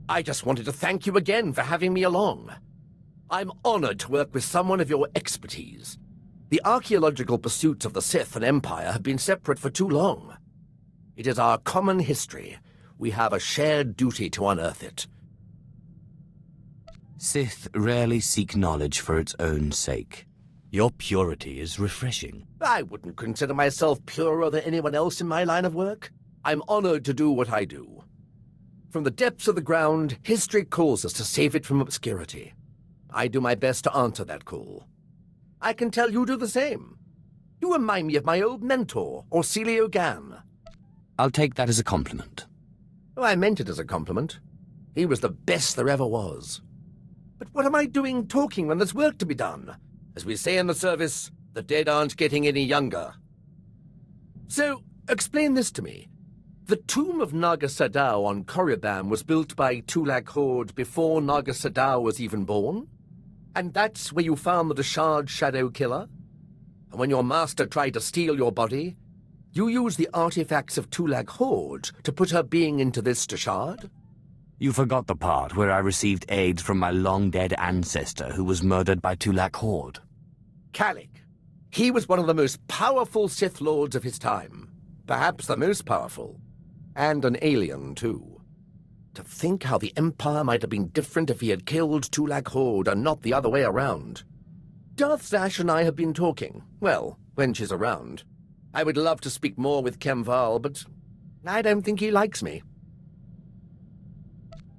I just wanted to thank you again for having me along. I'm honored to work with someone of your expertise. The archaeological pursuits of the Sith and Empire have been separate for too long. It is our common history. We have a shared duty to unearth it. Sith rarely seek knowledge for its own sake. Your purity is refreshing. I wouldn't consider myself purer than anyone else in my line of work. I'm honored to do what I do. From the depths of the ground, history calls us to save it from obscurity. I do my best to answer that call. I can tell you do the same. You remind me of my old mentor, Orsilio Gan. I'll take that as a compliment. Oh, I meant it as a compliment. He was the best there ever was. But what am I doing talking when there's work to be done? As we say in the service, the dead aren't getting any younger. So, explain this to me. The tomb of Naga Sadow on Korriban was built by Tulak Horde before Naga Sadow was even born? And that's where you found the Deshard Shadow Killer? And when your master tried to steal your body, you used the artifacts of Tulak Horde to put her being into this Deshard? You forgot the part where I received aid from my long-dead ancestor who was murdered by Tulak Horde. Kalik. He was one of the most powerful Sith Lords of his time. Perhaps the most powerful. And an alien, too. To think how the Empire might have been different if he had killed Tulak Horde and not the other way around. Darth Zash and I have been talking. Well, when she's around. I would love to speak more with Kemval, but I don't think he likes me.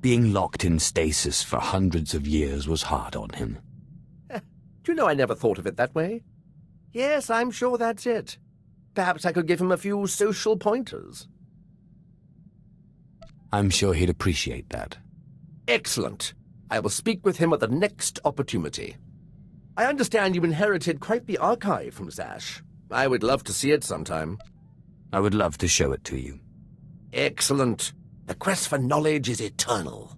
Being locked in stasis for hundreds of years was hard on him. Do you know I never thought of it that way? Yes, I'm sure that's it. Perhaps I could give him a few social pointers. I'm sure he'd appreciate that. Excellent. I will speak with him at the next opportunity. I understand you inherited quite the archive from Zash. I would love to see it sometime. I would love to show it to you. Excellent. The quest for knowledge is eternal.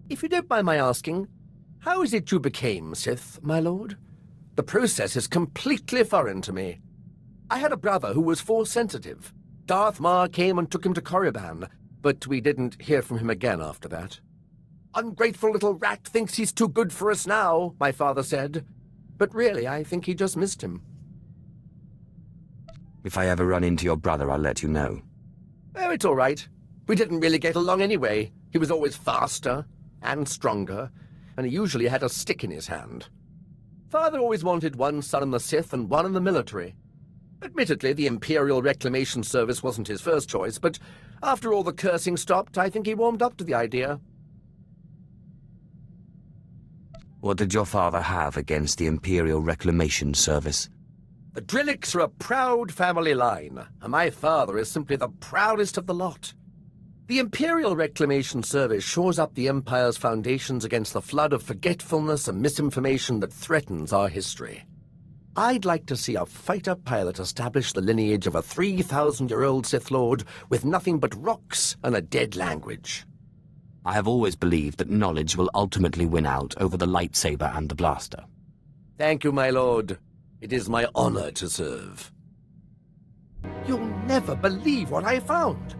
If you don't mind my asking, how is it you became Sith, my lord? The process is completely foreign to me. I had a brother who was Force-sensitive. Darth Maul came and took him to Korriban, but we didn't hear from him again after that. Ungrateful little rat thinks he's too good for us now, my father said. But really, I think he just missed him. If I ever run into your brother, I'll let you know. Oh, it's all right. We didn't really get along anyway. He was always faster and stronger, and he usually had a stick in his hand. Father always wanted one son in the Sith and one in the military. Admittedly, the Imperial Reclamation Service wasn't his first choice, but after all the cursing stopped, I think he warmed up to the idea. What did your father have against the Imperial Reclamation Service? The Drelliks are a proud family line, and my father is simply the proudest of the lot. The Imperial Reclamation Service shores up the Empire's foundations against the flood of forgetfulness and misinformation that threatens our history. I'd like to see a fighter pilot establish the lineage of a 3,000-year-old Sith Lord with nothing but rocks and a dead language. I have always believed that knowledge will ultimately win out over the lightsaber and the blaster. Thank you, my lord. It is my honor to serve. You'll never believe what I found.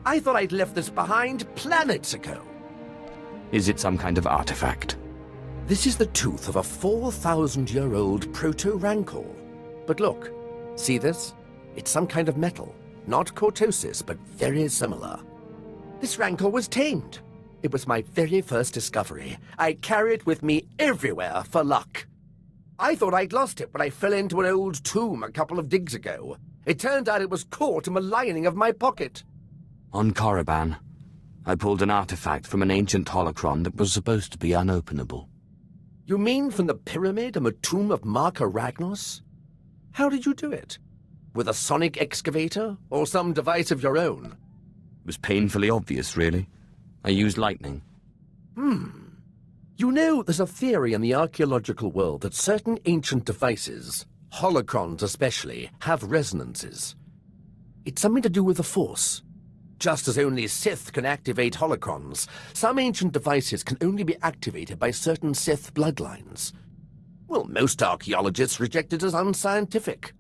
I thought I'd left this behind planets ago. Is it some kind of artifact? This is the tooth of a 4,000-year-old proto-rancor. But look, see this? It's some kind of metal. Not cortosis, but very similar. This rancor was tamed. It was my very first discovery. I carry it with me everywhere for luck. I thought I'd lost it when I fell into an old tomb a couple of digs ago. It turned out it was caught in the lining of my pocket. On Korriban, I pulled an artifact from an ancient holocron that was supposed to be unopenable. You mean from the pyramid and the tomb of Marka Ragnos? How did you do it? With a sonic excavator, or some device of your own? It was painfully obvious, really. I used lightning. You know, there's a theory in the archaeological world that certain ancient devices, holocrons especially, have resonances. It's something to do with the Force. Just as only Sith can activate holocrons, some ancient devices can only be activated by certain Sith bloodlines. Well, most archaeologists reject it as unscientific.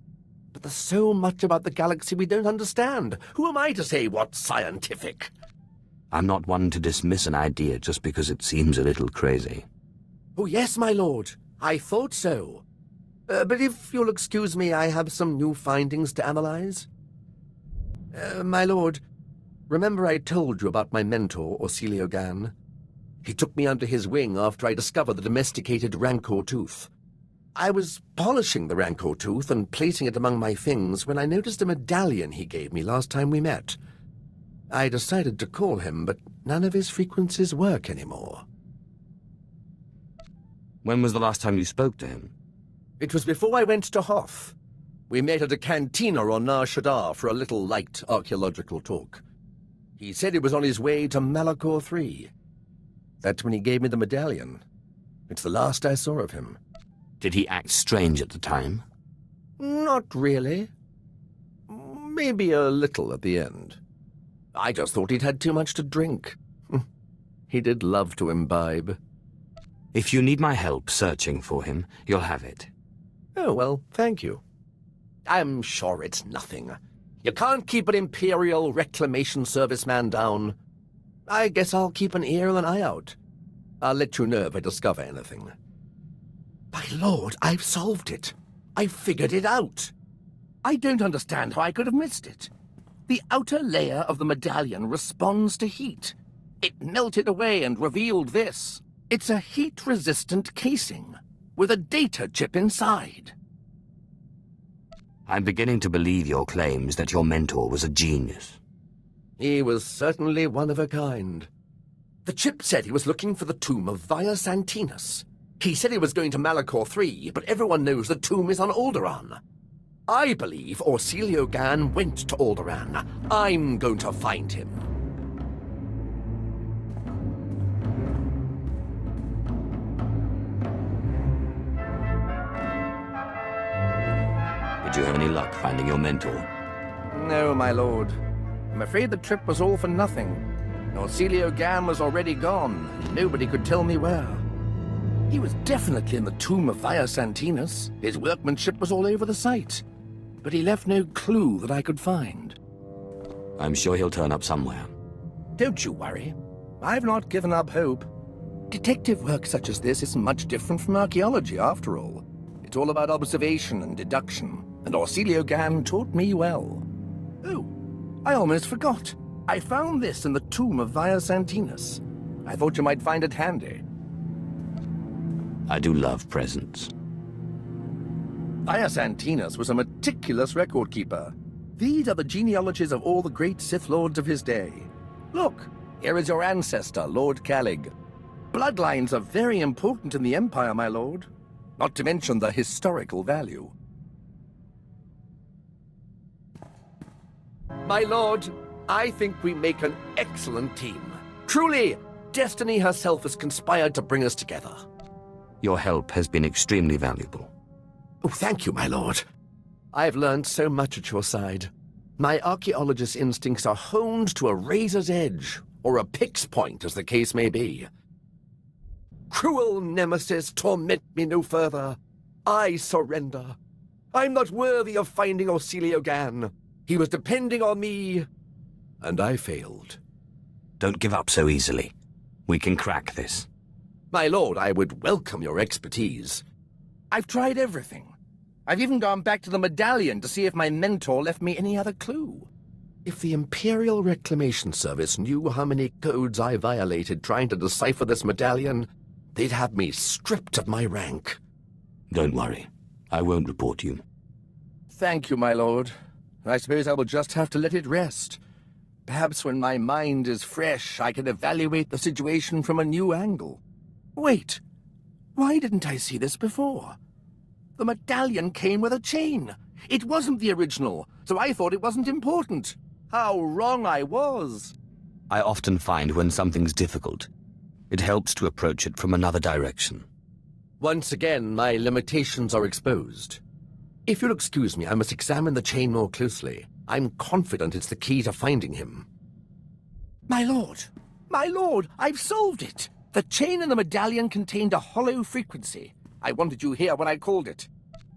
But there's so much about the galaxy we don't understand. Who am I to say what's scientific? I'm not one to dismiss an idea just because it seems a little crazy. Oh, yes, my lord. I thought so. But if you'll excuse me, I have some new findings to analyze. My lord, remember I told you about my mentor, Orsilio Gan? He took me under his wing after I discovered the domesticated Rancor tooth. I was polishing the Rancor tooth and placing it among my things when I noticed a medallion he gave me last time we met. I decided to call him, but none of his frequencies work anymore. When was the last time you spoke to him? It was before I went to Hoth. We met at a cantina on Nar Shaddaa for a little light archaeological talk. He said he was on his way to Malachor III. That's when he gave me the medallion. It's the last I saw of him. Did he act strange at the time? Not really. Maybe a little at the end. I just thought he'd had too much to drink. He did love to imbibe. If you need my help searching for him, you'll have it. Oh, well, thank you. I'm sure it's nothing. You can't keep an Imperial Reclamation Service man down. I guess I'll keep an ear and an eye out. I'll let you know if I discover anything. My lord, I've solved it. I've figured it out. I don't understand how I could have missed it. The outer layer of the medallion responds to heat. It melted away and revealed this. It's a heat-resistant casing with a data chip inside. I'm beginning to believe your claims that your mentor was a genius. He was certainly one of a kind. The chip said he was looking for the tomb of Via Santinus. He said he was going to Malachor III, but everyone knows the tomb is on Alderaan. I believe Orsilio Gan went to Alderaan. I'm going to find him. Did you have any luck finding your mentor? No, my lord. I'm afraid the trip was all for nothing. Orsilio Gan was already gone. Nobody could tell me where. He was definitely in the tomb of Via Santinus. His workmanship was all over the site. But he left no clue that I could find. I'm sure he'll turn up somewhere. Don't you worry. I've not given up hope. Detective work such as this isn't much different from archaeology, after all. It's all about observation and deduction, and Orsilio Gan taught me well. Oh, I almost forgot. I found this in the tomb of Via Santinus. I thought you might find it handy. I do love presents. Via Santinus was a meticulous record-keeper. These are the genealogies of all the great Sith Lords of his day. Look, here is your ancestor, Lord Calig. Bloodlines are very important in the Empire, my lord. Not to mention the historical value. My lord, I think we make an excellent team. Truly, destiny herself has conspired to bring us together. Your help has been extremely valuable. Oh, thank you, my lord. I've learned so much at your side. My archaeologist's instincts are honed to a razor's edge, or a pick's point, as the case may be. Cruel nemesis, torment me no further. I surrender. I'm not worthy of finding Orsilio Gan. He was depending on me, and I failed. Don't give up so easily. We can crack this. My lord, I would welcome your expertise. I've tried everything. I've even gone back to the medallion to see if my mentor left me any other clue. If the Imperial Reclamation Service knew how many codes I violated trying to decipher this medallion, they'd have me stripped of my rank. Don't worry. I won't report you. Thank you, my lord. I suppose I will just have to let it rest. Perhaps when my mind is fresh, I can evaluate the situation from a new angle. Wait, why didn't I see this before? The medallion came with a chain. It wasn't the original, so I thought it wasn't important. How wrong I was. I often find when something's difficult, it helps to approach it from another direction. Once again, my limitations are exposed. If you'll excuse me, I must examine the chain more closely. I'm confident it's the key to finding him. My lord, I've solved it. The chain in the medallion contained a hollow frequency. I wanted you here when I called it.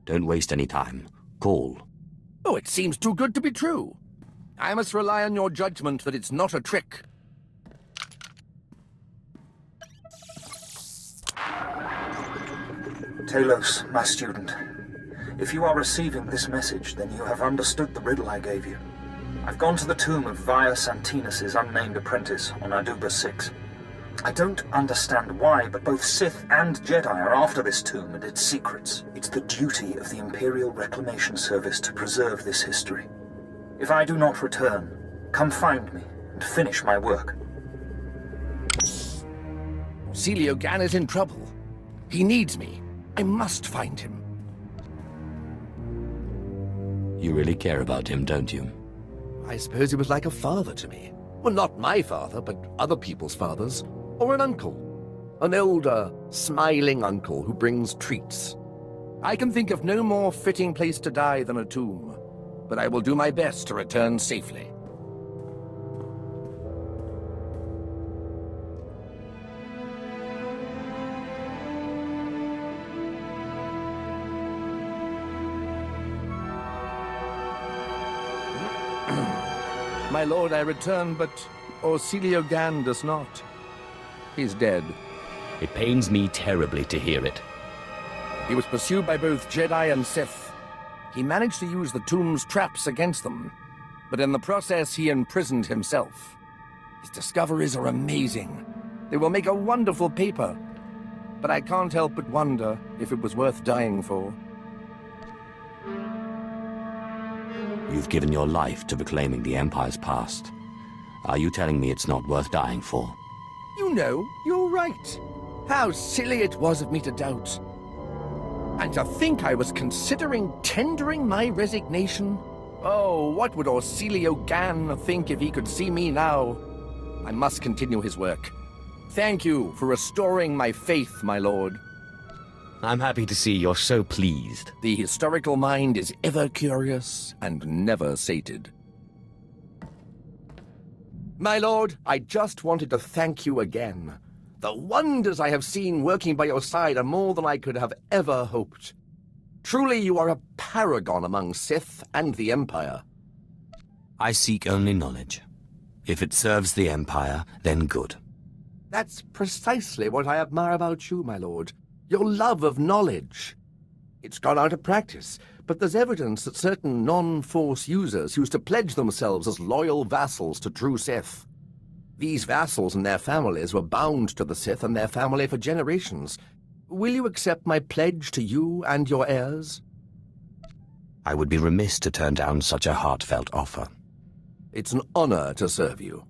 Don't waste any time. Call. Oh, it seems too good to be true. I must rely on your judgment that it's not a trick. Talos, my student. If you are receiving this message, then you have understood the riddle I gave you. I've gone to the tomb of Via Santinus' unnamed apprentice on Aduba 6. I don't understand why, but both Sith and Jedi are after this tomb and its secrets. It's the duty of the Imperial Reclamation Service to preserve this history. If I do not return, come find me and finish my work. Celio Gan is in trouble. He needs me. I must find him. You really care about him, don't you? I suppose he was like a father to me. Well, not my father, but other people's fathers. Or an uncle. An older, smiling uncle who brings treats. I can think of no more fitting place to die than a tomb, but I will do my best to return safely. My lord, I return, but Celio Gan does not. He's dead. It pains me terribly to hear it. He was pursued by both Jedi and Sith. He managed to use the tomb's traps against them, but in the process he imprisoned himself. His discoveries are amazing. They will make a wonderful paper, but I can't help but wonder if it was worth dying for. You've given your life to reclaiming the Empire's past. Are you telling me it's not worth dying for? You know, you're right. How silly it was of me to doubt. And to think I was considering tendering my resignation? Oh, what would Celio Gan think if he could see me now? I must continue his work. Thank you for restoring my faith, my lord. I'm happy to see you're so pleased. The historical mind is ever curious and never sated. My lord, I just wanted to thank you again. The wonders I have seen working by your side are more than I could have ever hoped. Truly, you are a paragon among Sith and the Empire. I seek only knowledge. If it serves the Empire, then good. That's precisely what I admire about you, my lord. Your love of knowledge. It's gone out of practice, but there's evidence that certain non-Force users used to pledge themselves as loyal vassals to true Sith. These vassals and their families were bound to the Sith and their family for generations. Will you accept my pledge to you and your heirs? I would be remiss to turn down such a heartfelt offer. It's an honor to serve you.